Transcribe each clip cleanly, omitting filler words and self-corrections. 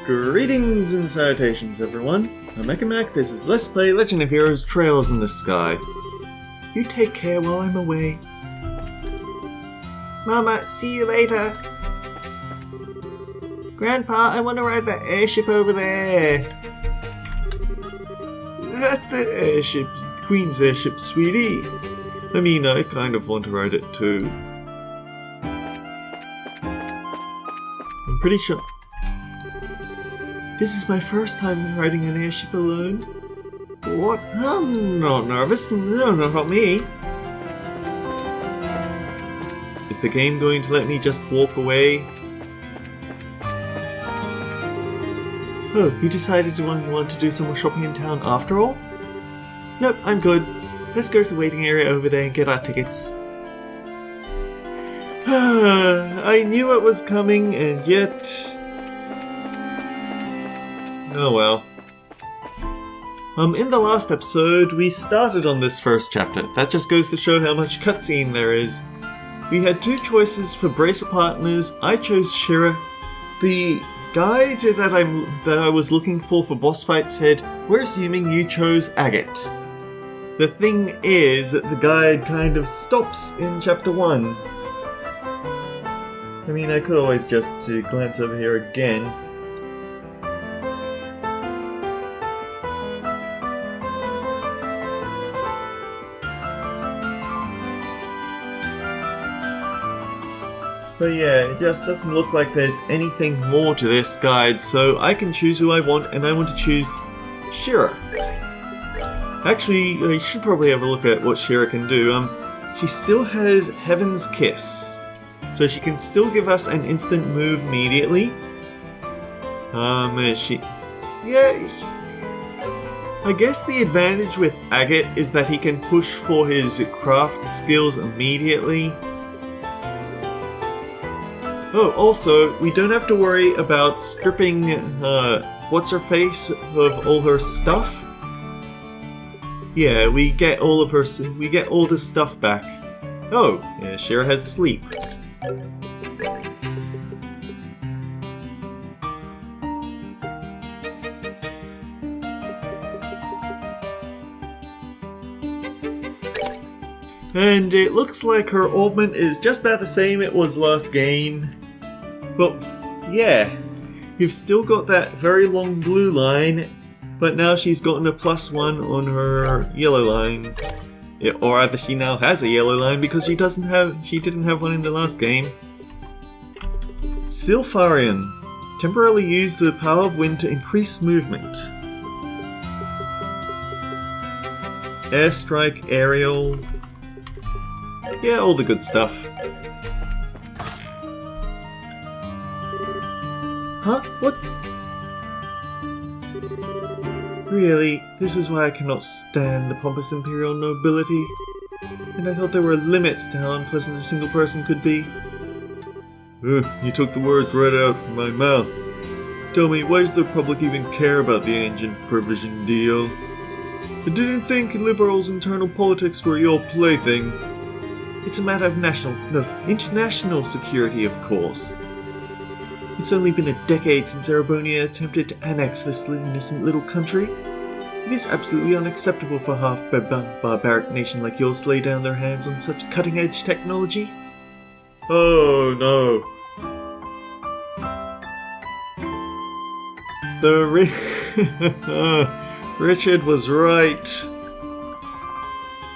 Greetings and salutations, everyone. I'm Mac, this is Let's Play Legend of Heroes Trails in the Sky. You take care while I'm away. Mama, see you later. Grandpa, I want to ride that airship over there. That's the airship, the Queen's airship, sweetie. I mean, I kind of want to ride it too. I'm pretty sure... This is my first time riding an airship alone. What? I'm not nervous. No, not me. Is the game going to let me just walk away? Oh, you decided you want to do some more shopping in town after all? Nope, I'm good. Let's go to the waiting area over there and get our tickets. I knew it was coming, and yet... Oh well. In the last episode, we started on this first chapter. That just goes to show how much cutscene there is. We had two choices for bracer partners. I chose Shira. The guide that I was looking for boss fight said, "We're assuming you chose Agate." The thing is that the guide kind of stops in chapter 1. I mean, I could always just glance over here again. But yeah, it just doesn't look like there's anything more to this guide, so I can choose who I want, and I want to choose Shira. Actually, I should probably have a look at what Shira can do. She still has Heaven's Kiss, so she can still give us an instant move immediately. I guess the advantage with Agate is that he can push for his craft skills immediately. Oh, also, we don't have to worry about stripping, what's-her-face of all her stuff. Yeah, we get all the stuff back. Oh, yeah, Shira has sleep. And it looks like her augment is just about the same it was last game. Well, yeah, you've still got that very long blue line, but now she's gotten a +1 on her yellow line. Yeah, or either she now has a yellow line because she didn't have one in the last game. Silpharion. Temporarily use the power of wind to increase movement. Airstrike, aerial. Yeah, all the good stuff. Huh? What's... Really? This is why I cannot stand the pompous imperial nobility. And I thought there were limits to how unpleasant a single person could be. You took the words right out from my mouth. Tell me, why does the Republic even care about the engine provision deal? I didn't think liberals' internal politics were your plaything. It's a matter of international security, of course. It's only been a decade since Erebonia attempted to annex this innocent little country. It is absolutely unacceptable for a half-barbaric nation like yours to lay down their hands on such cutting-edge technology. Oh no. Richard was right.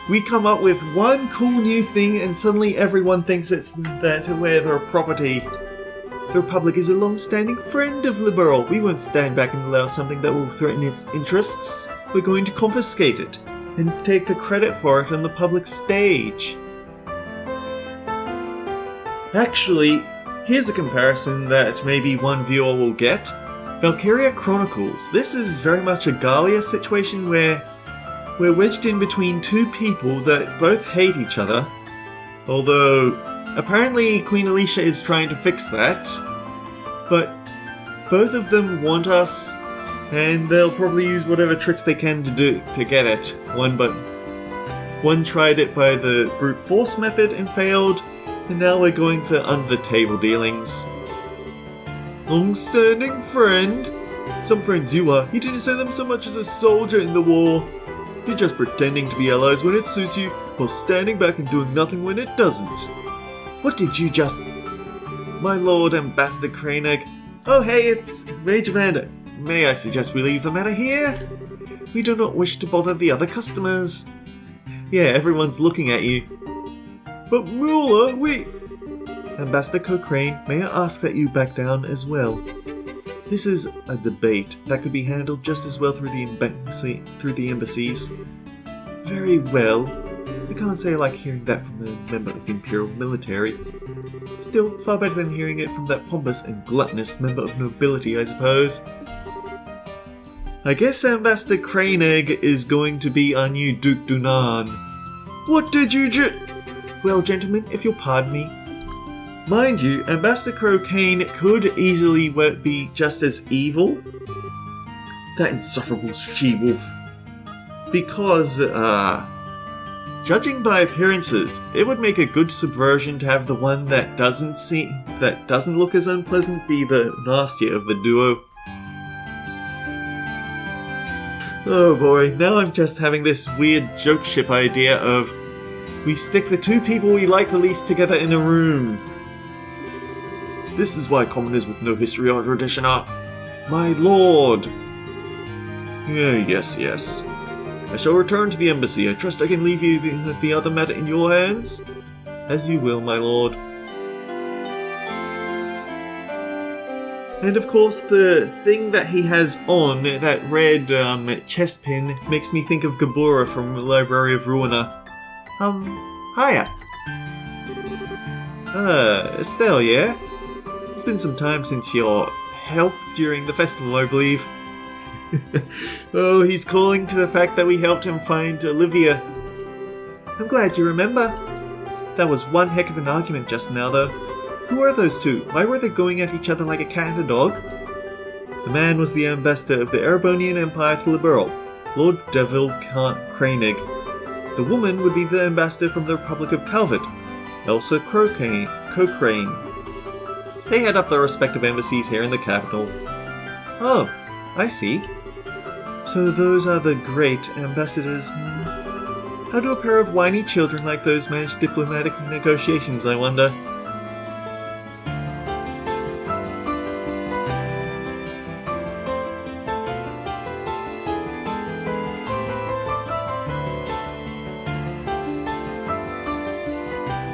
We come up with one cool new thing and suddenly everyone thinks it's their property. The Republic is a long-standing friend of Liberal. We won't stand back and allow something that will threaten its interests. We're going to confiscate it and take the credit for it on the public stage. Actually, here's a comparison that maybe one viewer will get. Valkyria Chronicles. This is very much a Gallia situation where we're wedged in between two people that both hate each other, although apparently Queen Alicia is trying to fix that, but both of them want us, and they'll probably use whatever tricks they can to get it. One tried it by the brute force method and failed, and now we're going for under the table dealings. long-standing friend. Some friends you are. You didn't see them so much as a soldier in the war. You're just pretending to be allies when it suits you, while standing back and doing nothing when it doesn't. What did you just... My Lord Ambassador Koenig. Oh hey, it's Major Vander. May I suggest we leave the matter here? We do not wish to bother the other customers. Yeah, everyone's looking at you. But Mueller, we... Ambassador Cochrane, may I ask that you back down as well? This is a debate that could be handled just as well through the embassies. Very well. I can't say I like hearing that from a member of the Imperial military. Still, far better than hearing it from that pompous and gluttonous member of nobility, I suppose. I guess Ambassador Koenig is going to be our new Duke Dunan. What did you Well, gentlemen, if you'll pardon me. Mind you, Ambassador Crocaine could easily be just as evil. That insufferable she-wolf. Because, judging by appearances, it would make a good subversion to have the one that doesn't look as unpleasant be the nastier of the duo. Oh boy, now I'm just having this weird joke ship idea of we stick the two people we like the least together in a room. This is why commoners with no history or tradition are... My lord! Yes. I shall return to the embassy. I trust I can leave you the other matter in your hands? As you will, my lord. And of course, the thing that he has on, that red chest pin, makes me think of Gabora from the Library of Ruina. Hiya. Estelle, yeah? It's been some time since your help during the festival, I believe. Oh, he's calling to the fact that we helped him find Olivia. I'm glad you remember. That was one heck of an argument just now, though. Who are those two? Why were they going at each other like a cat and a dog? The man was the ambassador of the Erebonian Empire to Liberal, Lord Devil Koenig. The woman would be the ambassador from the Republic of Calvert, Elsa Cochrane. They head up their respective embassies here in the capital. Oh, I see. So those are the great ambassadors. How do a pair of whiny children like those manage diplomatic negotiations, I wonder?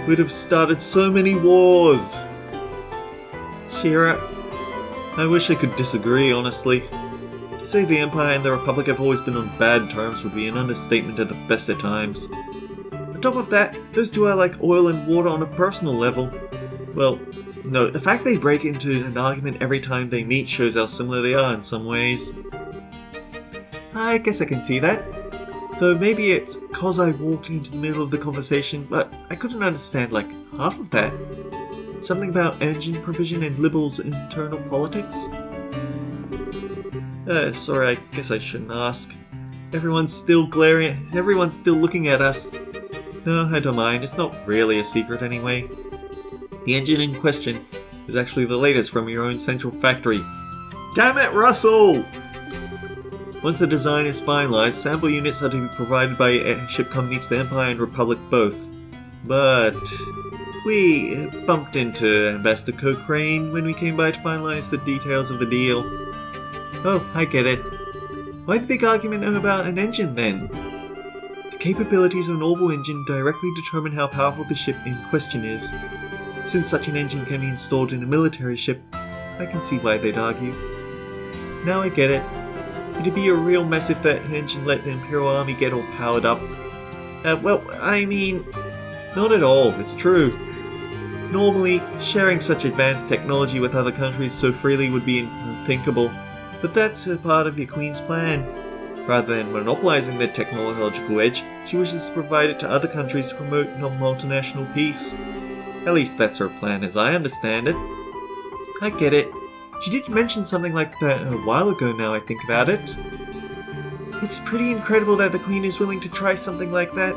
We'd have started so many wars. Cheer up. I wish I could disagree, honestly. To say the Empire and the Republic have always been on bad terms would be an understatement at the best of times. On top of that, those two are like oil and water on a personal level. Well, no, the fact they break into an argument every time they meet shows how similar they are in some ways. I guess I can see that. Though maybe it's cause I walked into the middle of the conversation, but I couldn't understand like half of that. Something about engine provision and Liberals' internal politics? Sorry, I guess I shouldn't ask. Everyone's still looking at us. No, I don't mind, it's not really a secret anyway. The engine in question is actually the latest from your own central factory. Damn it, Russell! Once the design is finalized, sample units are to be provided by a airship company to the Empire and Republic both. But we bumped into Ambassador Cochrane when we came by to finalize the details of the deal. Oh, I get it. Why the big argument about an engine then? The capabilities of an orbital engine directly determine how powerful the ship in question is. Since such an engine can be installed in a military ship, I can see why they'd argue. Now I get it. It'd be a real mess if that engine let the Imperial Army get all powered up. Well, I mean, not at all, it's true. Normally, sharing such advanced technology with other countries so freely would be unthinkable, but that's a part of your Queen's plan. Rather than monopolizing their technological edge, she wishes to provide it to other countries to promote multinational peace. At least that's her plan as I understand it. I get it. She did mention something like that a while ago now I think about it. It's pretty incredible that the Queen is willing to try something like that.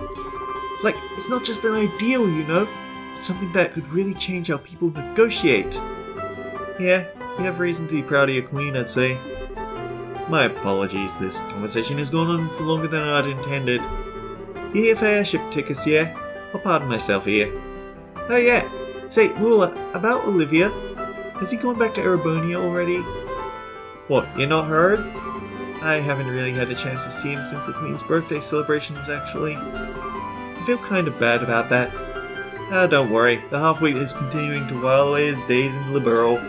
Like, it's not just an ideal, you know? It's something that could really change how people negotiate. Yeah, You have reason to be proud of your queen, I'd say. My apologies, this conversation has gone on for longer than I'd intended. You here for airship tickets, yeah? I'll pardon myself here. Oh yeah, say, Mula, about Olivia. Has he gone back to Erebonia already? What, you not heard? I haven't really had a chance to see him since the Queen's birthday celebrations, actually. I feel kind of bad about that. Ah, don't worry, the halfwit is continuing to while away his days in Liberal.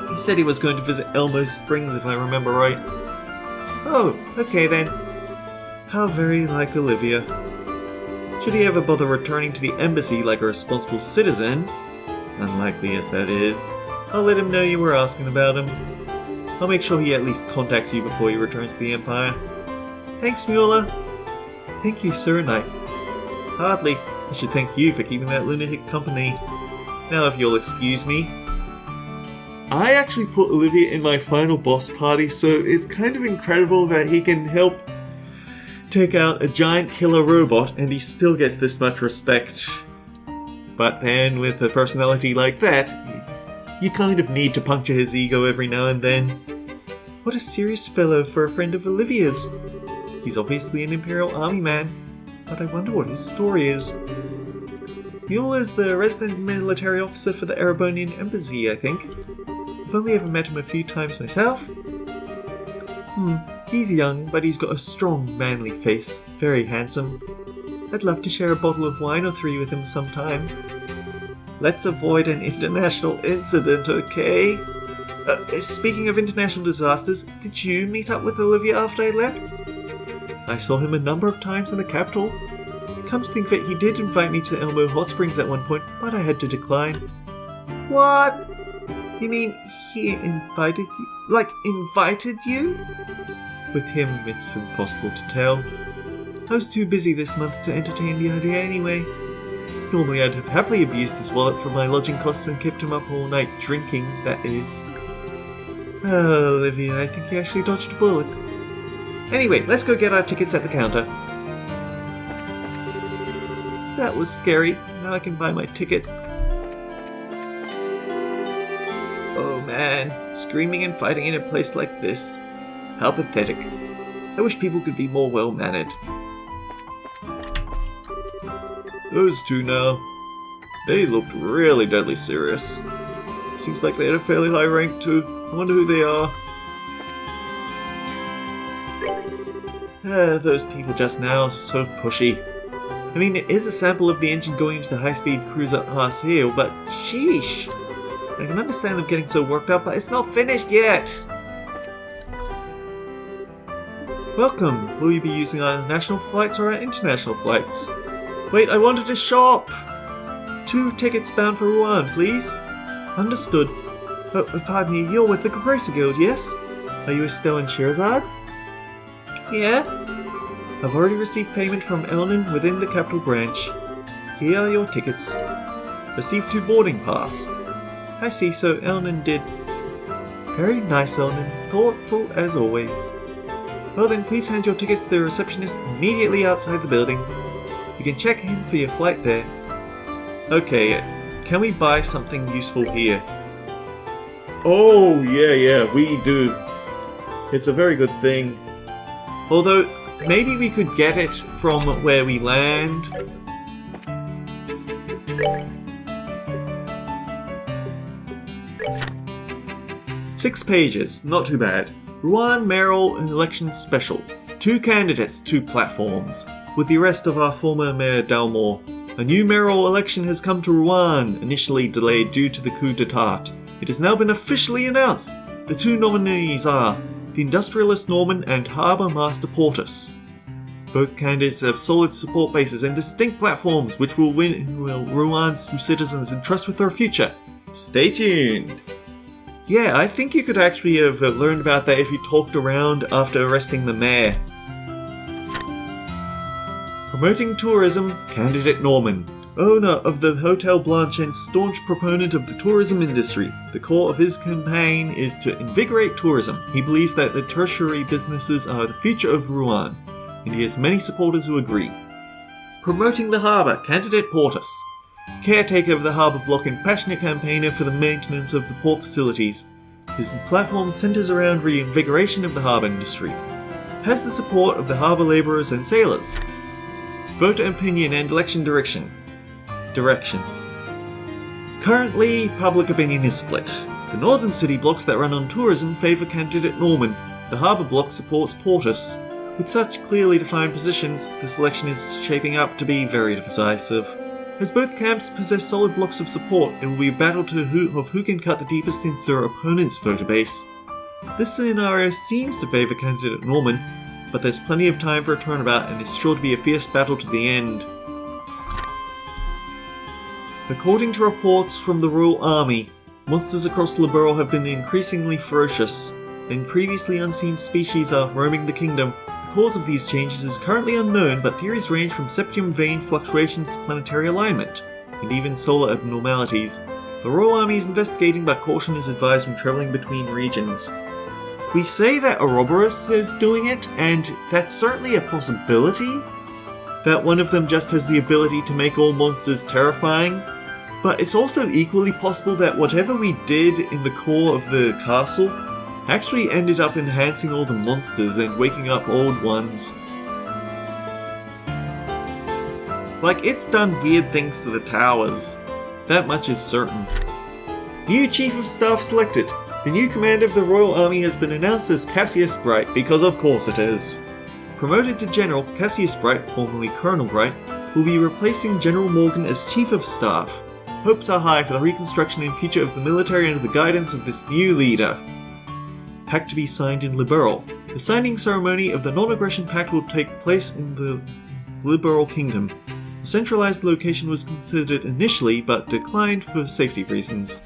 He said he was going to visit Elmo Springs, if I remember right. Oh, okay then. How very like Olivia. Should he ever bother returning to the embassy like a responsible citizen, unlikely as that is, I'll let him know you were asking about him. I'll make sure he at least contacts you before he returns to the Empire. Thanks, Mueller. Thank you, sir, and hardly. I should thank you for keeping that lunatic company. Now if you'll excuse me. I actually put Olivia in my final boss party, so it's kind of incredible that he can help take out a giant killer robot and he still gets this much respect. But then with a personality like that, you kind of need to puncture his ego every now and then. What a serious fellow for a friend of Olivia's. He's obviously an Imperial Army man, but I wonder what his story is. Mule is the resident military officer for the Erebonian Embassy, I think. I've only ever met him a few times myself. He's young, but he's got a strong, manly face. Very handsome. I'd love to share a bottle of wine or three with him sometime. Let's avoid an international incident, okay? Speaking of international disasters, did you meet up with Olivia after I left? I saw him a number of times in the capital. Come to think of it, he did invite me to the Elmo Hot Springs at one point, but I had to decline. What? You mean he invited you? Like, invited you? With him, it's impossible to tell. I was too busy this month to entertain the idea anyway. Normally I'd have happily abused his wallet for my lodging costs and kept him up all night drinking, that is. Oh, Olivia, I think you actually dodged a bullet. Anyway, let's go get our tickets at the counter. That was scary. Now I can buy my ticket. Oh man, screaming and fighting in a place like this. How pathetic. I wish people could be more well-mannered. Those two now. They looked really deadly serious. Seems like they had a fairly high rank too. I wonder who they are. Those people just now are so pushy. I mean, it is a sample of the engine going into the high-speed cruiser Arceal, but sheesh! I can understand them getting so worked up, but it's not finished yet! Welcome! Will you be using our national flights or our international flights? Wait, I wanted to shop! 2 tickets bound for Rouen, please? Understood. Pardon me, you're with the Capresa Guild, yes? Are you Estelle and Sherazade? Yeah? I've already received payment from Elnan within the capital branch. Here are your tickets. Received 2 boarding pass. I see, so Elnan did. Very nice, Elnan. Thoughtful as always. Well then, please hand your tickets to the receptionist immediately outside the building. You can check in for your flight there. Okay, can we buy something useful here? Oh, yeah, we do. It's a very good thing. Although, maybe we could get it from where we land. Six pages, not too bad. Rouen mayoral election special. 2 candidates, 2 platforms. With the arrest of our former Mayor Dalmore, a new mayoral election has come to Rouen, initially delayed due to the coup d'etat. It has now been officially announced. The 2 nominees are the industrialist Norman and harbour master Portus. Both candidates have solid support bases and distinct platforms which will win Rouen's citizens entrust with their future. Stay tuned! Yeah, I think you could actually have learned about that if you talked around after arresting the mayor. Promoting tourism, candidate Norman. Owner of the Hotel Blanche and staunch proponent of the tourism industry, the core of his campaign is to invigorate tourism. He believes that the tertiary businesses are the future of Rouen, and he has many supporters who agree. Promoting the harbour, candidate Portus. Caretaker of the harbour block and passionate campaigner for the maintenance of the port facilities. His platform centers around reinvigoration of the harbour industry. Has the support of the harbour labourers and sailors. Vote opinion and election direction. Currently, public opinion is split. The northern city blocks that run on tourism favour candidate Norman. The harbour block supports Portus. With such clearly defined positions, this election is shaping up to be very decisive. As both camps possess solid blocks of support, it will be a battle of who can cut the deepest into their opponent's voter base. This scenario seems to favour candidate Norman, but there's plenty of time for a turnabout and is sure to be a fierce battle to the end. According to reports from the Royal Army, monsters across Liberl have been increasingly ferocious, and previously unseen species are roaming the kingdom. The cause of these changes is currently unknown, but theories range from septum vein fluctuations to planetary alignment, and even solar abnormalities. The Royal Army is investigating, but caution is advised when travelling between regions. We say that Ouroboros is doing it, and that's certainly a possibility. That one of them just has the ability to make all monsters terrifying. But it's also equally possible that whatever we did in the core of the castle actually ended up enhancing all the monsters and waking up old ones. Like, it's done weird things to the towers. That much is certain. New Chief of Staff selected. The new commander of the Royal Army has been announced as Cassius Bright, because of course it is. Promoted to General, Cassius Bright, formerly Colonel Bright, will be replacing General Morgan as Chief of Staff. Hopes are high for the reconstruction and future of the military under the guidance of this new leader. Pact to be signed in Liberl. The signing ceremony of the Non-Aggression Pact will take place in the Liberl Kingdom. A centralized location was considered initially, but declined for safety reasons.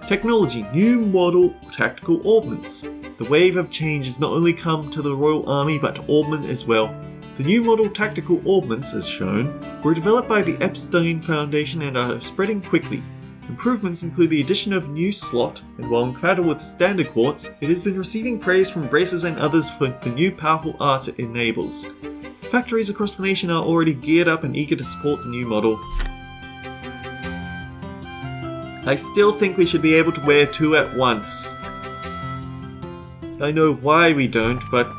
Technology. New model tactical ordnance. The wave of change has not only come to the Royal Army, but to Ormond as well. The new model tactical ordnance, as shown, were developed by the Epstein Foundation and are spreading quickly. Improvements include the addition of new slot, and while compatible with standard quartz, it has been receiving praise from bracers and others for the new powerful arts it enables. Factories across the nation are already geared up and eager to support the new model. I still think we should be able to wear two at once. I know why we don't, but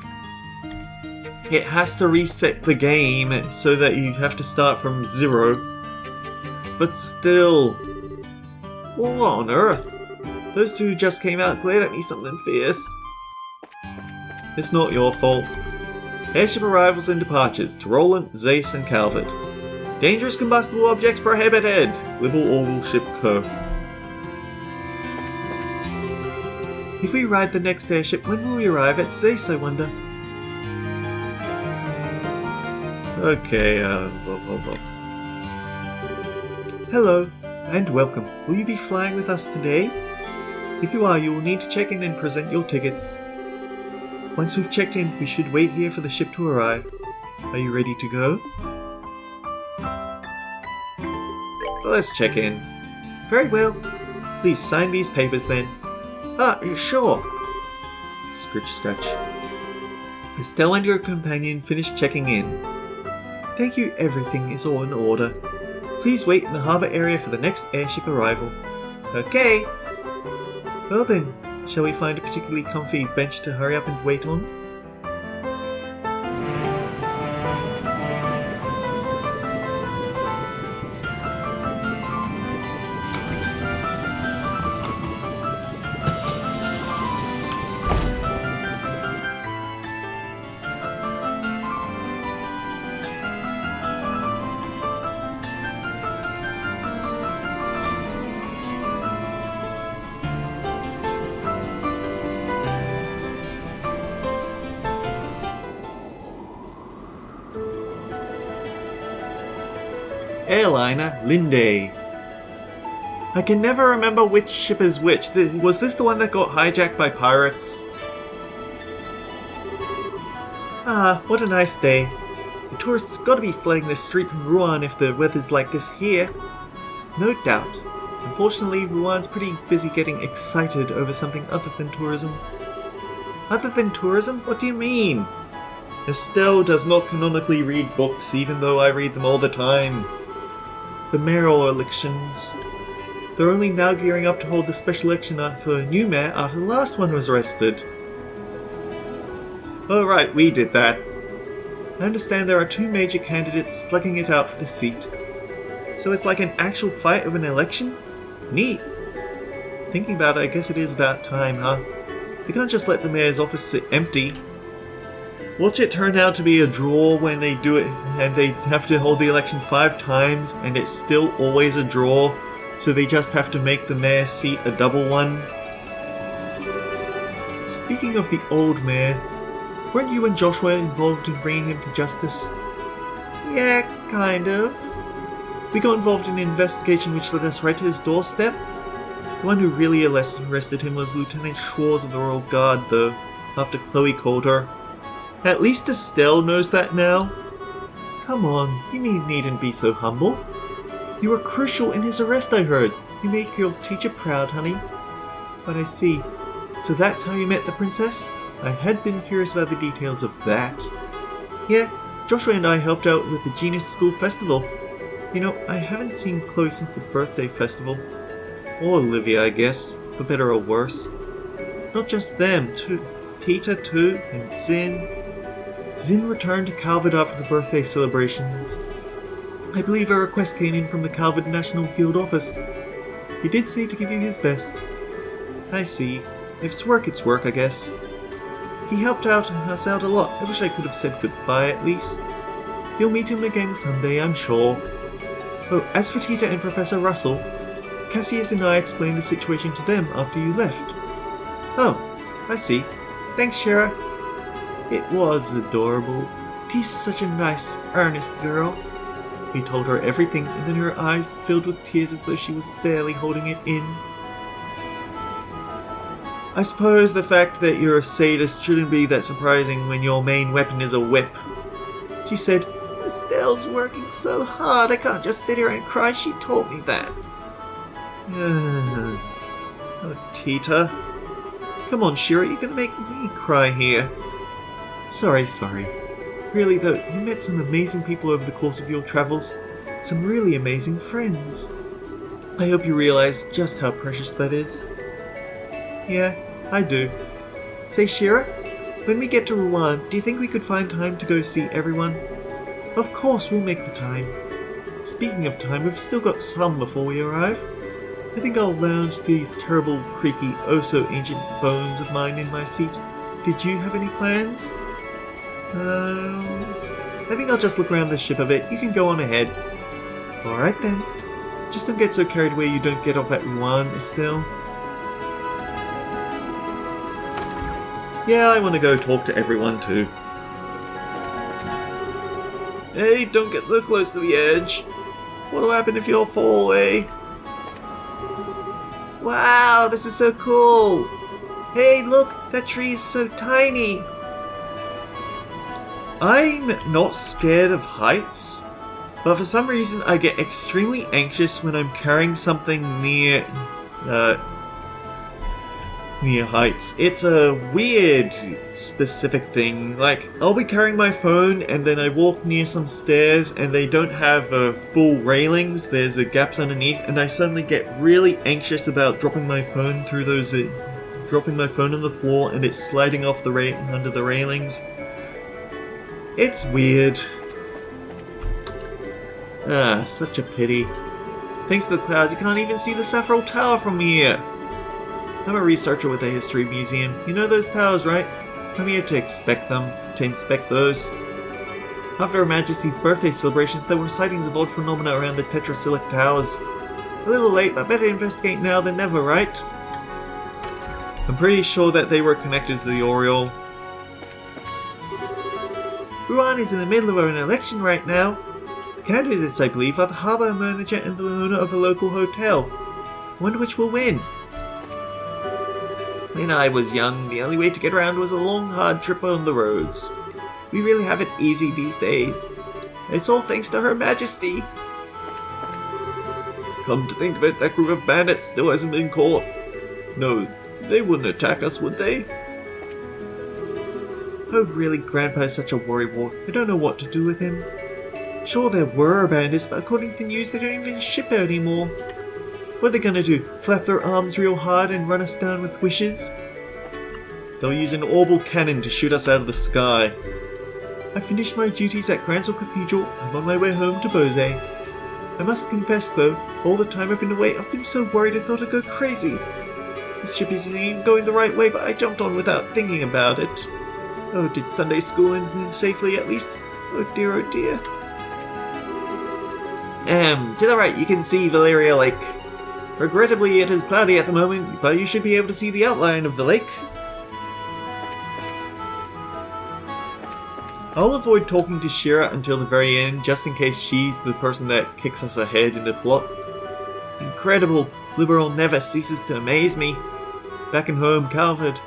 it has to reset the game so that you have to start from 0. But still... what on earth? Those two who just came out glared at me something fierce. It's not your fault. Airship arrivals and departures to Roland, Zace and Calvert. Dangerous combustible objects prohibited! Liberal Orbital Ship Co. If we ride the next airship, when will we arrive at Zace, I wonder? Okay, blah blah blah. Hello, and welcome. Will you be flying with us today? If you are, you will need to check in and present your tickets. Once we've checked in, we should wait here for the ship to arrive. Are you ready to go? Let's check in. Very well. Please sign these papers then. Sure. Scritch scratch. Estelle and your companion finished checking in. Thank you, everything is all in order. Please wait in the harbour area for the next airship arrival. Okay. Well then, shall we find a particularly comfy bench to hurry up and wait on? Airliner Linde. I can never remember which ship is which. Was this the one that got hijacked by pirates? Ah, what a nice day. The tourists gotta be flooding the streets in Rouen if the weather's like this here. No doubt. Unfortunately, Rouen's pretty busy getting excited over something other than tourism. Other than tourism? What do you mean? Estelle does not canonically read books, even though I read them all the time. The mayoral elections. They're only now gearing up to hold the special election for a new mayor after the last one was arrested. Oh right, we did that. I understand there are 2 major candidates slugging it out for the seat. So it's like an actual fight of an election? Neat. Thinking about it, I guess it is about time, huh? They can't just let the mayor's office sit empty. Watch it turn out to be a draw when they do it, and they have to hold the election 5 times, and it's still always a draw, so they just have to make the mayor's seat a double one. Speaking of the old mayor, weren't you and Joshua involved in bringing him to justice? Yeah, kind of. We got involved in an investigation which led us right to his doorstep. The one who really arrested him was Lieutenant Schwartz of the Royal Guard, though, after Chloe called her. At least Estelle knows that now. Come on, you needn't be so humble. You were crucial in his arrest, I heard. You make your teacher proud, honey. But I see. So that's how you met the princess? I had been curious about the details of that. Yeah, Joshua and I helped out with the Genius School Festival. You know, I haven't seen Chloe since the birthday festival. Or Olivia, I guess, for better or worse. Not just them, too. Tita, too, and Zin. Zin returned to Calvert after the birthday celebrations. I believe a request came in from the Calvert National Guild office. He did say to give you his best. I see. If it's work, I guess. He helped us out a lot. I wish I could have said goodbye at least. You'll meet him again someday, I'm sure. Oh, as for Tita and Professor Russell, Cassius and I explained the situation to them after you left. Oh, I see. Thanks, Shara. It was adorable. Tita's such a nice, earnest girl. We told her everything, and then her eyes filled with tears as though she was barely holding it in. I suppose the fact that you're a sadist shouldn't be that surprising when your main weapon is a whip. She said, Estelle's working so hard, I can't just sit here and cry, she taught me that. Oh, Tita. Come on, Shira, you're gonna make me cry here. Sorry. Really though, you met some amazing people over the course of your travels. Some really amazing friends. I hope you realize just how precious that is. Yeah, I do. Say, Shira, when we get to Rouen, do you think we could find time to go see everyone? Of course, we'll make the time. Speaking of time, we've still got some before we arrive. I think I'll lounge these terrible, creaky, oh-so-ancient bones of mine in my seat. Did you have any plans? I think I'll just look around the ship a bit. You can go on ahead. Alright then. Just don't get so carried away you don't get off at Rouen, Estelle. Yeah, I want to go talk to everyone too. Hey, don't get so close to the edge. What'll happen if you fall, eh? Wow, this is so cool! Hey, look, that tree is so tiny! I'm not scared of heights, but for some reason I get extremely anxious when I'm carrying something near heights. It's a weird, specific thing. Like, I'll be carrying my phone and then I walk near some stairs and they don't have full railings, there's gaps underneath, and I suddenly get really anxious about dropping my phone through those, dropping my phone on the floor and it's sliding off the under the railings. It's weird. Ah, such a pity. Thanks to the clouds, you can't even see the Saffron Tower from here. I'm a researcher with the History Museum. You know those towers, right? I'm here to inspect those. After Her Majesty's birthday celebrations, there were sightings of odd phenomena around the Tetrasilic Towers. A little late, but better investigate now than never, right? I'm pretty sure that they were connected to the Oriole. Rouen is in the middle of an election right now. The candidates, I believe, are the harbour manager and the owner of a local hotel. I wonder which will win. When I was young, the only way to get around was a long, hard trip on the roads. We really have it easy these days. It's all thanks to Her Majesty. Come to think of it, that group of bandits still hasn't been caught. No, they wouldn't attack us, would they? Oh really, Grandpa is such a worrywart. I don't know what to do with him. Sure, there were bandits, but according to the news, they don't even ship anymore. What are they gonna do? Flap their arms real hard and run us down with wishes? They'll use an orbital cannon to shoot us out of the sky. I finished my duties at Gransell Cathedral. I'm on my way home to Bose. I must confess though, all the time I've been away I've been so worried I thought I'd go crazy. This ship isn't even going the right way, but I jumped on without thinking about it. Oh, did Sunday school end safely at least? Oh dear, oh dear. To the right you can see Valeria Lake. Regrettably it is cloudy at the moment, but you should be able to see the outline of the lake. I'll avoid talking to Shira until the very end, just in case she's the person that kicks us ahead in the plot. Incredible! Liberal never ceases to amaze me. Back in home, Calvert.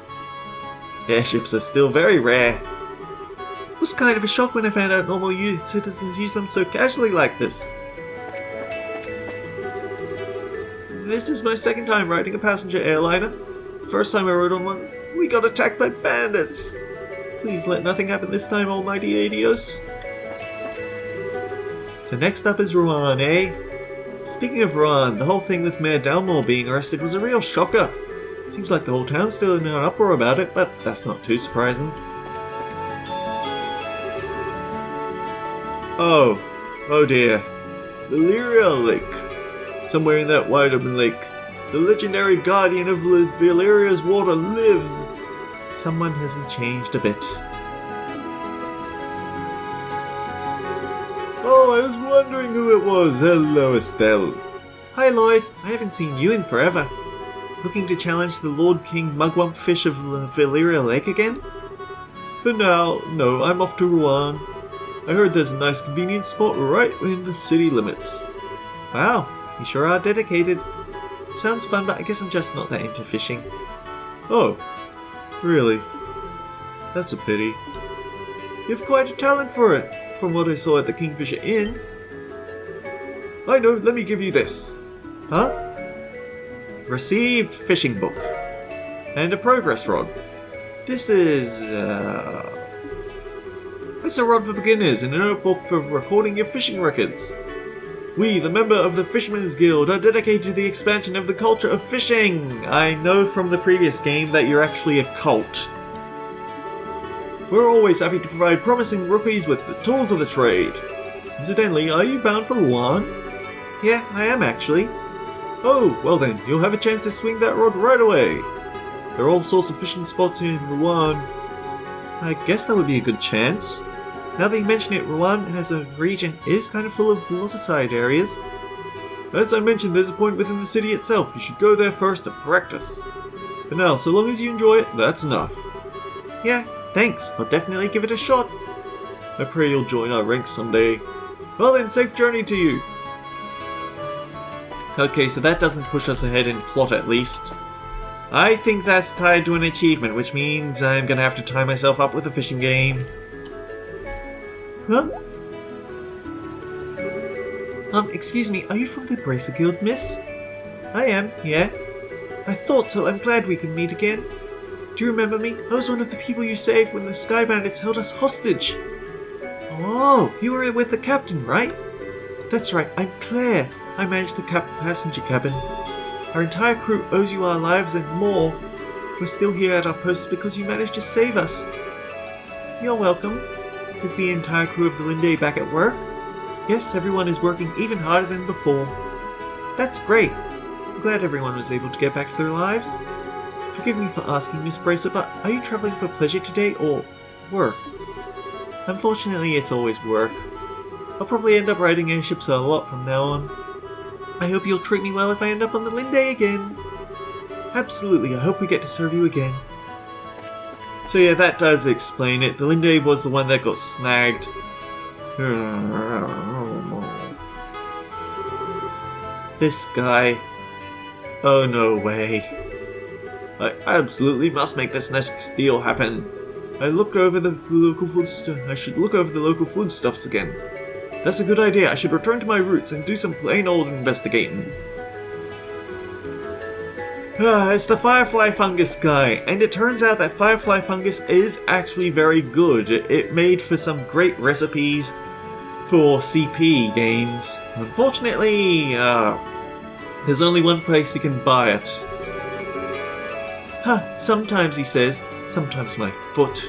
Airships are still very rare. It was kind of a shock when I found out normal citizens use them so casually like this. This is my second time riding a passenger airliner. First time I rode on one, we got attacked by bandits. Please let nothing happen this time, almighty Adios. So next up is Rouen, eh? Speaking of Rouen, the whole thing with Mayor Dalmore being arrested was a real shocker. Seems like the whole town's still in an uproar about it, but that's not too surprising. Oh dear. Valeria Lake. Somewhere in that wide open lake, the legendary guardian of Valeria's water lives. Someone hasn't changed a bit. Oh, I was wondering who it was. Hello, Estelle. Hi, Lloyd. I haven't seen you in forever. Looking to challenge the Lord King Mugwump Fish of Valeria Lake again? But now, no, I'm off to Rouen. I heard there's a nice convenient spot right in the city limits. Wow, you sure are dedicated. Sounds fun, but I guess I'm just not that into fishing. Oh. Really? That's a pity. You have quite a talent for it, from what I saw at the Kingfisher Inn. I know, let me give you this. Huh? Received fishing book. And a progress rod. This is, It's a rod for beginners and a notebook for recording your fishing records. We, the member of the Fisherman's Guild, are dedicated to the expansion of the culture of fishing. I know from the previous game that you're actually a cult. We're always happy to provide promising rookies with the tools of the trade. Incidentally, are you bound for Rouen? Yeah, I am actually. Oh, well then, you'll have a chance to swing that rod right away. There are all sorts of fishing spots in Rouen. I guess that would be a good chance. Now that you mention it, Rouen as a region is kind of full of waterside areas. As I mentioned, there's a point within the city itself. You should go there first to practice. For now, so long as you enjoy it, that's enough. Yeah, thanks. I'll definitely give it a shot. I pray you'll join our ranks someday. Well then, safe journey to you. Okay, so that doesn't push us ahead in plot at least. I think that's tied to an achievement, which means I'm gonna have to tie myself up with a fishing game. Huh? Excuse me, are you from the Bracer Guild, miss? I am, yeah. I thought so, I'm glad we can meet again. Do you remember me? I was one of the people you saved when the Sky Bandits held us hostage. Oh, you were with the captain, right? That's right, I'm Claire. I manage the passenger cabin. Our entire crew owes you our lives and more. We're still here at our posts because you managed to save us. You're welcome. Is the entire crew of the Linde back at work? Yes, everyone is working even harder than before. That's great. I'm glad everyone was able to get back to their lives. Forgive me for asking, Miss Bracer, but are you travelling for pleasure today or work? Unfortunately, it's always work. I'll probably end up riding airships a lot from now on. I hope you'll treat me well if I end up on the Linde again. Absolutely, I hope we get to serve you again. So yeah, that does explain it. The Linde was the one that got snagged. This guy. Oh, no way. I absolutely must make this next deal happen. I should look over the local foodstuffs again. That's a good idea. I should return to my roots and do some plain old investigating. It's the Firefly Fungus guy, and it turns out that Firefly Fungus is actually very good. It made for some great recipes for CP gains. Unfortunately, There's only one place you can buy it. Huh, sometimes, he says, sometimes my foot.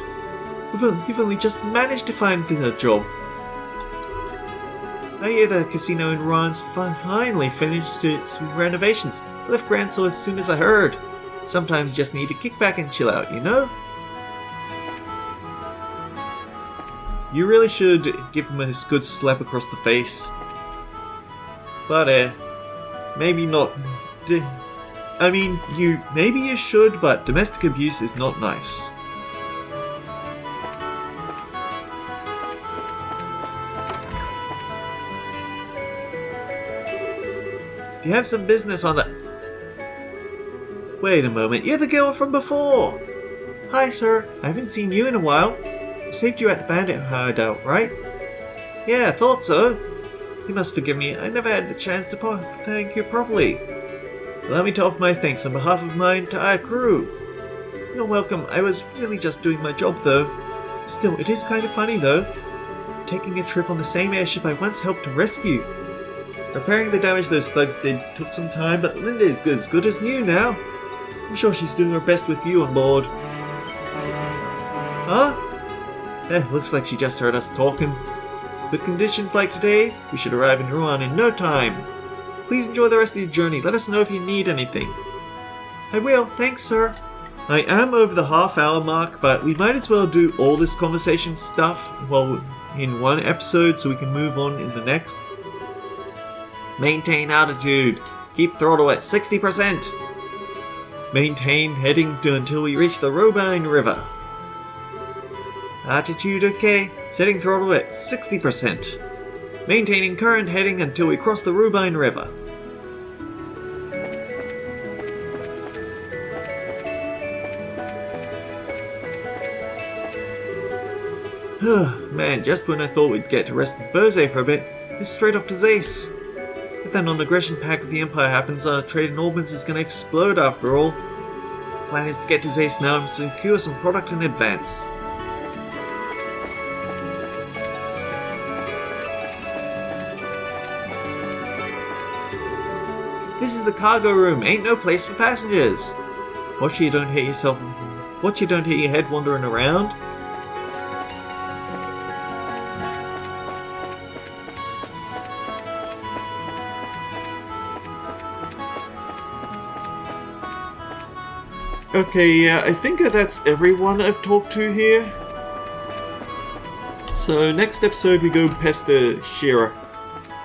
You've only just managed to find the job. I hear the casino in Ron's finally finished its renovations. I left Gransel as soon as I heard. Sometimes you just need to kick back and chill out, you know? You really should give him a good slap across the face. But, maybe not. Maybe you should, but domestic abuse is not nice. You have some business on the... Wait a moment, you're the girl from before! Hi, sir. I haven't seen you in a while. I saved you at the bandit hideout, right? Yeah, I thought so. You must forgive me, I never had the chance to thank you properly. Allow me to offer my thanks on behalf of my entire crew. You're welcome, I was really just doing my job though. Still, it is kind of funny though. Taking a trip on the same airship I once helped to rescue. Repairing the damage those thugs did took some time, but Linda is as good as new now. I'm sure she's doing her best with you on board. Huh? Looks like she just heard us talking. With conditions like today's, we should arrive in Rouen in no time. Please enjoy the rest of your journey. Let us know if you need anything. I will, thanks, sir. I am over the half-hour mark, but we might as well do all this conversation stuff in one episode so we can move on in the next. Maintain altitude. Keep throttle at 60%. Maintain heading until we reach the Robine River. Altitude okay. Setting throttle at 60%. Maintaining current heading until we cross the Robine River. Man, just when I thought we'd get to rest in Bose for a bit, it's straight off to Zace. If that non-aggression pact with the Empire happens, our trade in Albans is going to explode after all. The plan is to get to Zace now and secure some product in advance. This is the cargo room, ain't no place for passengers. Watch you don't hit your head wandering around. Okay, yeah, I think that's everyone I've talked to here. So next episode we go pester Shira.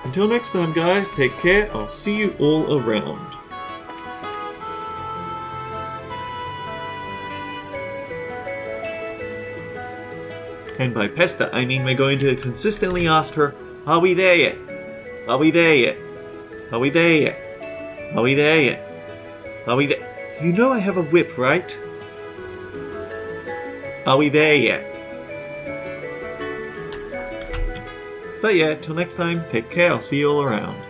Until next time, guys, take care. I'll see you all around. And by pester, I mean we're going to consistently ask her, are we there yet? Are we there yet? Are we there yet? Are we there yet? Are we there? You know I have a whip, right? Are we there yet? But yeah, till next time, take care, I'll see you all around.